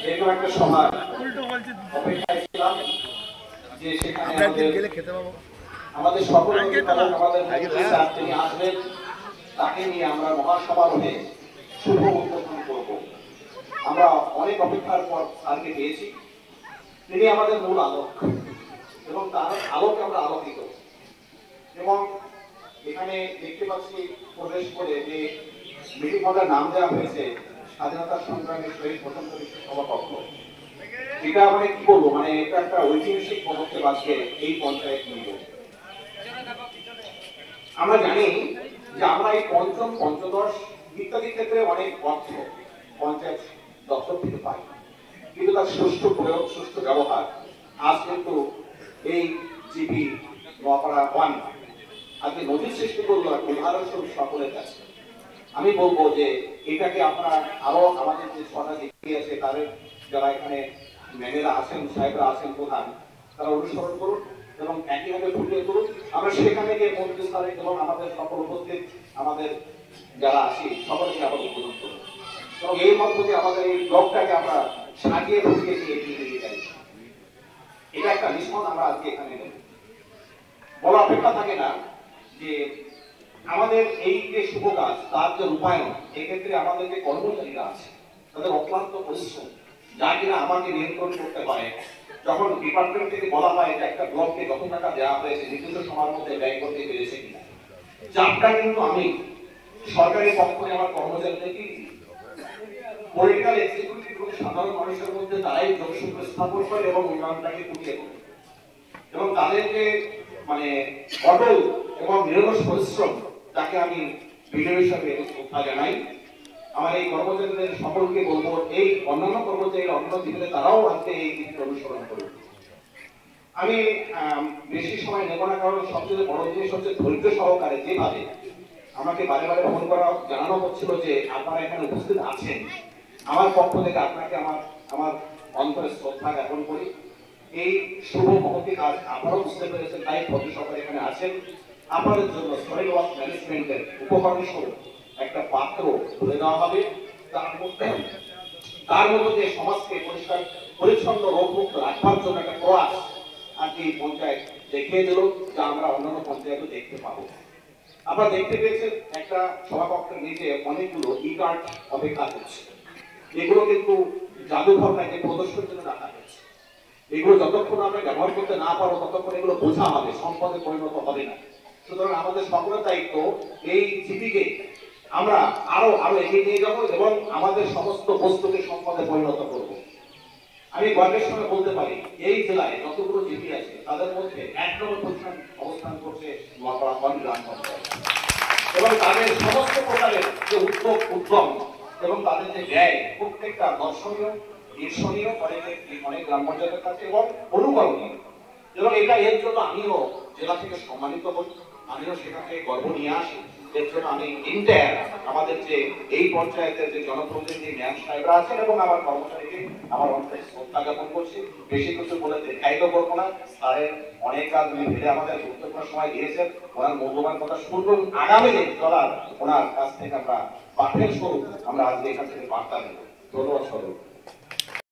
এরকম একটা সময় অপেক্ষায় ছিলাম যে সেখানে আমাদের সকল আমাদের তিনি আসবেন, তাকে নিয়ে আমরা মহাসমারোহে শুভ উদ্বোধন করব। আমরা অনেক অপেক্ষার পর স্যারকে পেয়েছি। তিনি আমাদের মূল আলোক এবং তার আলোকে আমরা আলোকিত। এবং এখানে দেখতে পাচ্ছি প্রবেশ করে যে মিটিং হলের নাম দেওয়া হয়েছে স্বাধীনতা সংগ্রামের শহীদ প্রথম সভাপক্ষ। এটা মানে কি বলবো, মানে এটা একটা ঐতিহাসিক পদক্ষেপ আজকে এই পঞ্চায়েত নিয়ে। আমরা জানি যে আমরা এই পঞ্চম পঞ্চদশ ইত্যাদি ক্ষেত্রে অনেক অর্থ পঞ্চায়েত দপ্তর থেকে পাই, কিন্তু তার সুষ্ঠু প্রয়োগ, সুষ্ঠু ব্যবহার আজ কিন্তু এই জিপি নোয়াপাড়া ওয়ান আজকে নদীর সৃষ্টি করলো একটা উদাহরণস্বরূপ সকলের কাছে। আমি বলবো যে এটাকে আপনারা আরো আমাদের যে সরকার এগিয়ে আছে তাদের যারা এখানে ম্যানেরা আছেন, সাহেবরা আছেন, প্রধান, তারা অনুসরণ করুন এবং একইভাবে ফুটিয়ে তুলুন। আমরা সেখানে গিয়ে মন্ত্রী স্যার এবং আমাদের সকল উপস্থিত আমাদের যারা আছি সকলকে আবার উদ্বোধন করুন এবং এই মধ্য দিয়ে আমাদের এই ব্লকটাকে আমরা সাজিয়ে ফুটিয়ে দিয়ে এগিয়ে নিয়ে যাই। এটা একটা নিষ্পন্ন আমরা আজকে এখানে নেব। বলা অপেক্ষা থাকে না যে আমাদের এই যে শুভ কাজ তার যে রূপায়ণ, এক্ষেত্রে আমাদের যে কর্মচারীরা আছে তাদের অক্লান্ত পরিশ্রম, যা কিনা আমাকে নিয়ন্ত্রণ করতে পারে। যখন ডিপার্টমেন্ট থেকে বলা হয় যে একটা ব্লককে যত টাকা দেওয়া হয়েছে নির্দিষ্ট সময়ের মধ্যে ব্যয় করতে পেরেছে কিনা, চাপটা কিন্তু আমি সরকারি পক্ষ থেকে আমার কর্মচারীদেরকে পলিটিক্যাল এক্সিকিউটিভ এবং সাধারণ মানুষের মধ্যে তারাই যোগসূত্র স্থাপন করে এবং উন্নয়নটাকে ফুটিয়ে তোলে এবং তাদের যে মানে অটল এবং নিরলস পরিশ্রম, তাকে আমি ভিডিও হিসাবে শ্রদ্ধা জানাই। আমার এই কর্মচারীদের সকলকে বলবো এই অন্যান্য কর্মচারীরা অন্য দিকে তারাও আজকে এই দিকটি অনুসরণ করুন। আমি বেশি সময় নেব না, কারণ সবচেয়ে বড় জিনিস হচ্ছে ধৈর্য সহকারে যেভাবে আমাকে বারে বারে ফোন করা জানানো হচ্ছিল যে আপনারা এখানে উপস্থিত আছেন, আমার পক্ষ থেকে আপনাকে আমার অন্তরে শ্রদ্ধা জ্ঞাপন করি। এই শুভ মহতি কাজ আপনারাও বুঝতে পেরেছেন, তাই ভদ্র সরকার এখানে আছেন। আপনাদের জন্য সয়েল ওয়াশ ম্যানেজমেন্টের উপকরণ স্বরূপ একটা পাত্র তুলে দেওয়া হবে। তার মধ্যে সমাজকে পরিষ্কার পরিচ্ছন্ন রোগমুক্ত রাখবার জন্য একটা প্রয়াস আর কি পঞ্চায়েত দেখিয়ে দিল, যা আমরা অন্যান্য পঞ্চায়েতও দেখতে পাবো। আপনারা দেখতে পেয়েছেন একটা সভাকক্ষের নিচে অনেকগুলো ই কার্ড অপেক্ষা করছে। এগুলো কিন্তু জাদুঘর যে প্রদর্শনের জন্য রাখা হয়েছে। এগুলো যতক্ষণ আমরা ব্যবহার করতে না পারবো ততক্ষণ এগুলো বোঝা হবে, সম্পদে পরিণত হবে না। সুতরাং আমাদের সকলের দায়িত্ব এই জিপিকে আমরা আরো এগিয়ে নিয়ে যাবো এবং আমাদের সমস্ত বস্তুকে সম্পদে পরিণত করব। আমি গর্বের সঙ্গে বলতে পারি এই জেলায় যতগুলো জিপি আছে তাদের মধ্যে 1 নম্বর পজিশন অবস্থান করছে নোয়াপাড়া গ্রাম পঞ্চায়েত এবং তাদের সমস্ত প্রকারের যে উদ্যম এবং তাদের যে ব্যয় প্রত্যেকটা দর্শনীয়, ঈর্ষণীয়, অনেক গ্রাম পঞ্চায়েতের কাছে এবং অনুকরণীয়। এবং এটা এর জন্য আমিও জেলা থেকে সম্মানিত হই, আমিও সেখান থেকে গর্ব নিয়ে আসি। এর জন্য আমি আমাদের যে এই পঞ্চায়েতের যে জনপ্রতিনিধি ম্যাম সাহেবরা আছেন এবং আমার কর্মচারীকে আমার অন্তরে শ্রদ্ধা জ্ঞাপন করছি। বেশি কিছু বলে দেখাইত করবো না, স্যারের অনেক কাজ উনি ভেবে আমাদের গুরুত্বপূর্ণ সময় দিয়েছেন। ওনার মূল্যবান কথা শুনবো, আগামী দিন চলার ওনার কাছ থেকে আমরা পাঠের স্বরূপ আমরা আজকে এখান থেকে বার্তা দেবো। ধন্যবাদ সকলকে।